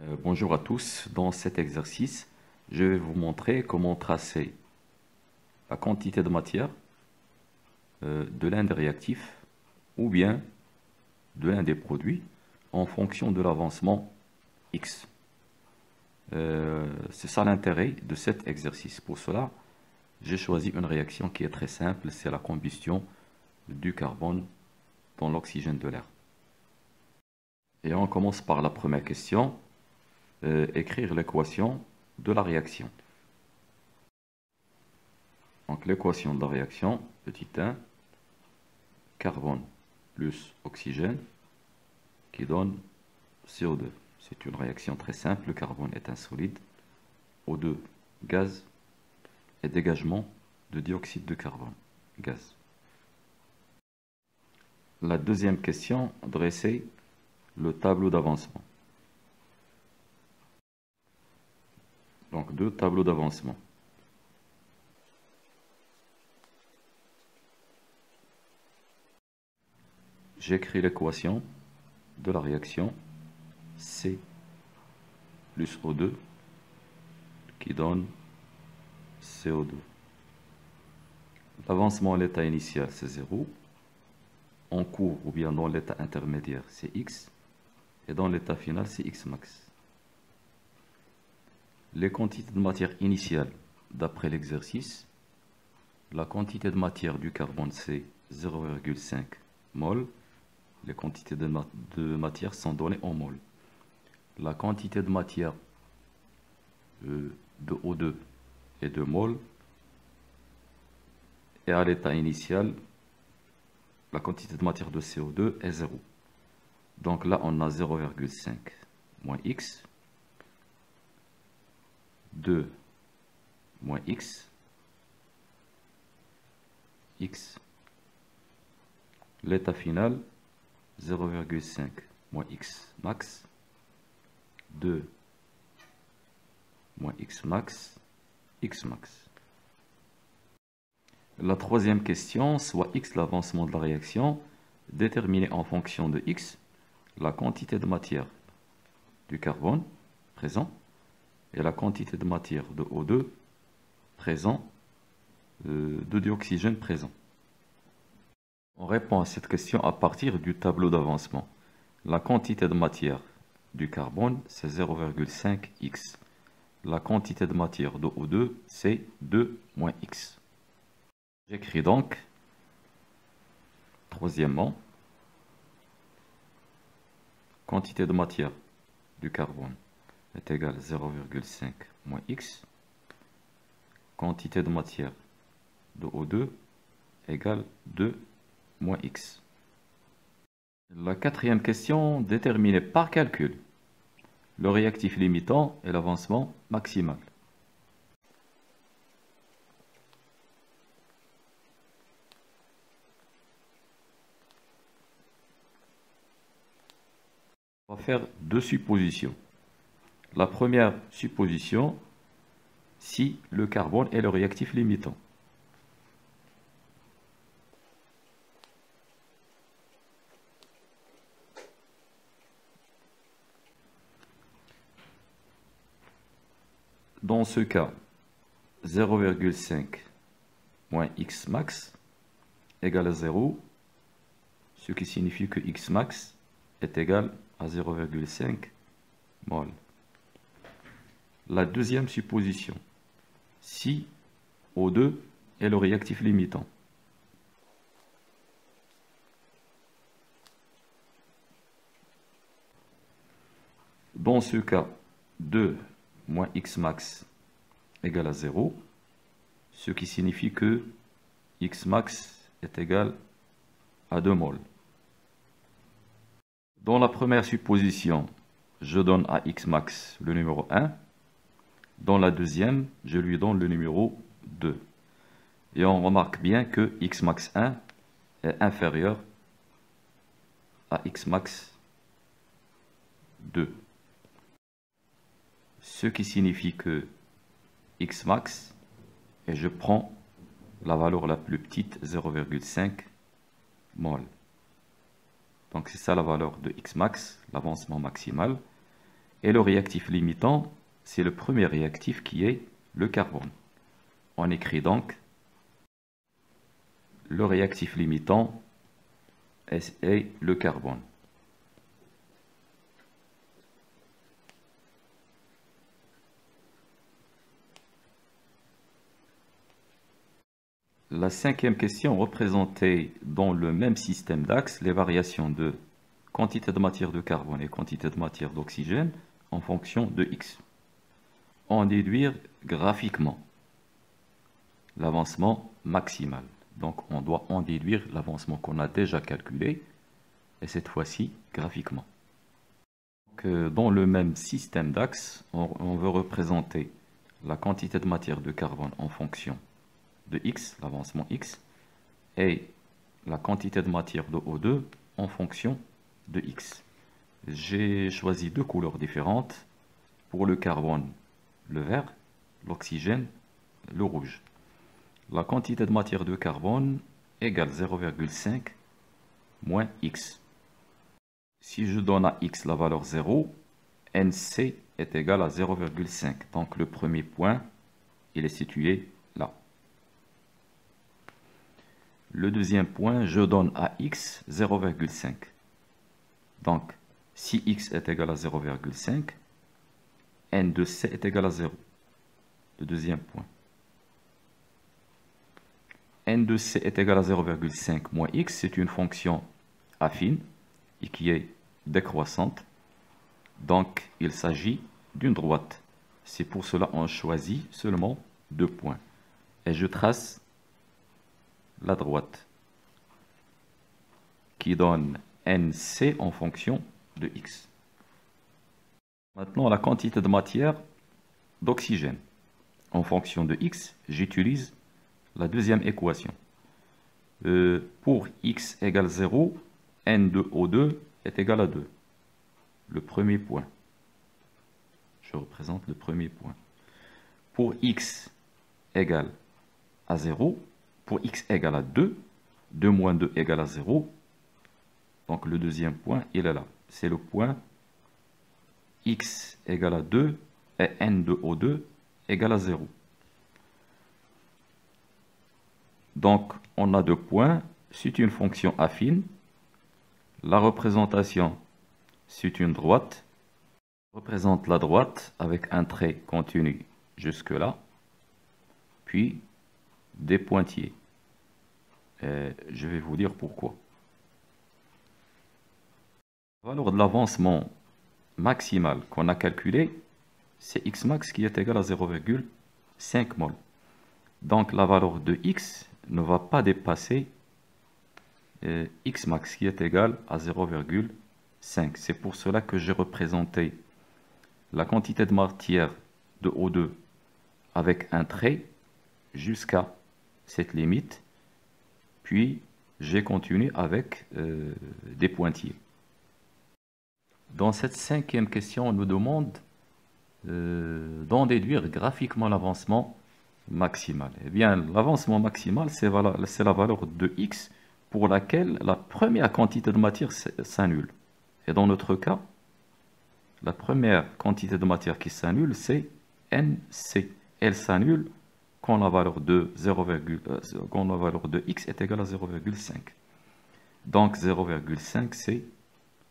Bonjour à tous. Dans cet exercice, je vais vous montrer comment tracer la quantité de matière de l'un des réactifs ou bien de l'un des produits en fonction de l'avancement X. C'est ça l'intérêt de cet exercice. Pour cela, j'ai choisi une réaction qui est très simple, c'est la combustion du carbone dans l'oxygène de l'air. Et on commence par la première question. Écrire l'équation de la réaction. Donc l'équation de la réaction, petit 1, carbone plus oxygène, qui donne CO2. C'est une réaction très simple, le carbone est un solide, O2, gaz, et dégagement de dioxyde de carbone, gaz. La deuxième question, dresser le tableau d'avancement. Donc deux tableaux d'avancement. J'écris l'équation de la réaction C plus O2 qui donne CO2. L'avancement à l'état initial c'est 0. En cours ou bien dans l'état intermédiaire c'est X. Et dans l'état final c'est X max. Les quantités de matière initiale d'après l'exercice. La quantité de matière du carbone c'est 0,5 mol. Les quantités de matière sont données en mol. La quantité de matière de O2 est 2 mol. Et à l'état initial, la quantité de matière de CO2 est 0. Donc là, on a 0,5 moins X. 2 moins X. X. L'état final, 0,5 moins X max. 2 moins X max. X max. La troisième question, soit X l'avancement de la réaction, déterminer en fonction de X la quantité de matière du carbone présent et la quantité de matière de O2 présent, de dioxygène présent. On répond à cette question à partir du tableau d'avancement. La quantité de matière du carbone, c'est 0,5 X. La quantité de matière de O2, c'est 2 moins X. J'écris donc, troisièmement, quantité de matière du carbone est égale à 0,5 moins X. Quantité de matière de O2 égale 2 moins X. La quatrième question, déterminer par calcul le réactif limitant et l'avancement maximal. On va faire deux suppositions. La première supposition, si le carbone est le réactif limitant. Dans ce cas, 0,5 moins X max égale à 0, ce qui signifie que X max est égal à 0,5 mol. La deuxième supposition, si O2 est le réactif limitant. Dans ce cas, 2 moins X max égale à 0, ce qui signifie que X max est égal à 2 mol. Dans la première supposition, je donne à X max le numéro 1. Dans la deuxième, je lui donne le numéro 2. Et on remarque bien que X max 1 est inférieur à X max 2. Ce qui signifie que X max, et je prends la valeur la plus petite, 0,5 mol. Donc c'est ça la valeur de X max, l'avancement maximal. Et le réactif limitant, c'est le premier réactif qui est le carbone. On écrit donc le réactif limitant est le carbone. La cinquième question représentait dans le même système d'axes les variations de quantité de matière de carbone et quantité de matière d'oxygène en fonction de x. En déduire graphiquement l'avancement maximal. Donc on doit en déduire l'avancement qu'on a déjà calculé, et cette fois-ci graphiquement. Donc, dans le même système d'axes, on veut représenter la quantité de matière de carbone en fonction de x, l'avancement x, et la quantité de matière de O2 en fonction de x. J'ai choisi deux couleurs différentes. Pour le carbone, le vert, l'oxygène, le rouge. La quantité de matière de carbone égale 0,5 moins x. Si je donne à x la valeur 0, NC est égal à 0,5. Donc le premier point, il est situé là. Le deuxième point, je donne à x 0,5. Donc, si x est égal à 0,5, n de c est égal à 0. Le deuxième point. N de c est égal à 0,5 moins x, c'est une fonction affine et qui est décroissante. Donc, il s'agit d'une droite. C'est pour cela qu'on choisit seulement deux points. Et je trace la droite qui donne NC en fonction de x. Maintenant, la quantité de matière d'oxygène. En fonction de x, j'utilise la deuxième équation. Pour x égale 0, N de O2 est égal à 2. Le premier point. Je représente le premier point. Pour x égale à 0, pour x égale à 2, 2 moins 2 égale à 0. Donc le deuxième point, il est là. C'est le point x égale à 2 et N de O2 égale à 0. Donc, on a deux points. C'est une fonction affine. La représentation, c'est une droite. On représente la droite avec un trait continu jusque-là, puis des pointillés. Et je vais vous dire pourquoi. La valeur de l'avancement maximal qu'on a calculé, c'est x max qui est égal à 0,5 mol. Donc la valeur de x ne va pas dépasser x max qui est égal à 0,5. C'est pour cela que j'ai représenté la quantité de matière de O2 avec un trait jusqu'à cette limite, puis j'ai continué avec des pointillés. Dans cette cinquième question, on nous demande d'en déduire graphiquement l'avancement maximal. Eh bien, l'avancement maximal, c'est la valeur de x pour laquelle la première quantité de matière s'annule. Et dans notre cas, la première quantité de matière qui s'annule, c'est NC. Elle s'annule quand la valeur de x est égale à 0,5. Donc 0,5, c'est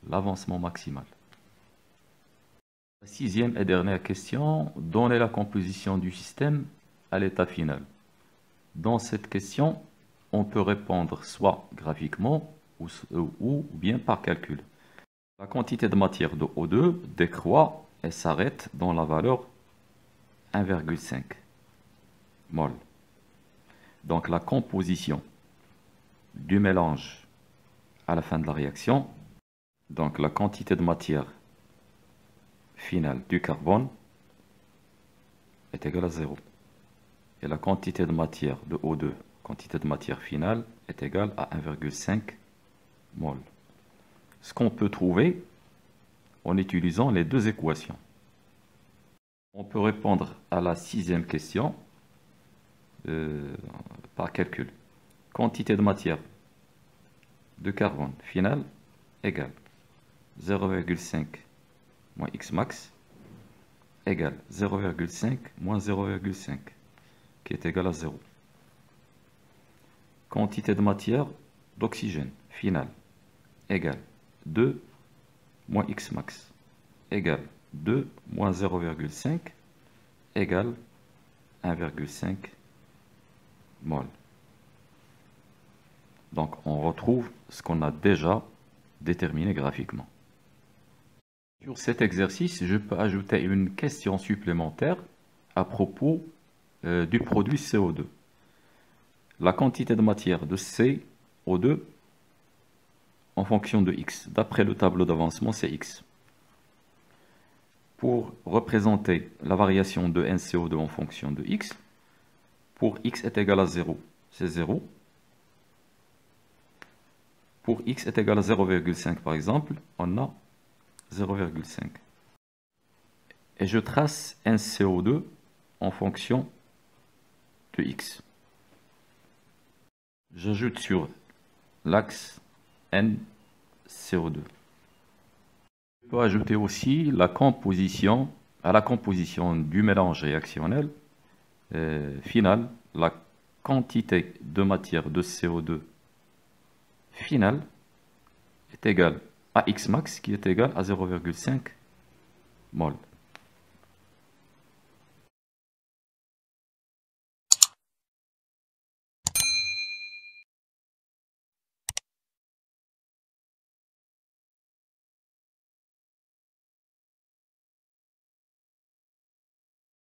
l'avancement maximal. La sixième et dernière question, donnez la composition du système à l'état final. Dans cette question, on peut répondre soit graphiquement ou bien par calcul. La quantité de matière de O2 décroît et s'arrête dans la valeur 1,5 mol. Donc la composition du mélange à la fin de la réaction, donc la quantité de matière finale du carbone est égale à 0. Et la quantité de matière de O2, quantité de matière finale, est égale à 1,5 mol. Ce qu'on peut trouver en utilisant les deux équations. On peut répondre à la sixième question par calcul. Quantité de matière de carbone finale égale 0,5 moins x max égale 0,5 moins 0,5, qui est égal à 0. Quantité de matière d'oxygène finale égale 2 moins X max égale 2 moins 0,5 égale 1,5 mol. Donc on retrouve ce qu'on a déjà déterminé graphiquement. Sur cet exercice, je peux ajouter une question supplémentaire à propos du produit CO2. La quantité de matière de CO2 en fonction de X. D'après le tableau d'avancement, c'est X. Pour représenter la variation de NCO2 en fonction de X, pour X est égal à 0, c'est 0. Pour X est égal à 0,5 par exemple, on a 0,5. Et je trace un CO2 en fonction de X. J'ajoute sur l'axe NCO2. Je peux ajouter aussi la composition, à la composition du mélange réactionnel final, la quantité de matière de CO2 finale est égale à X max qui est égal à 0,5 mol.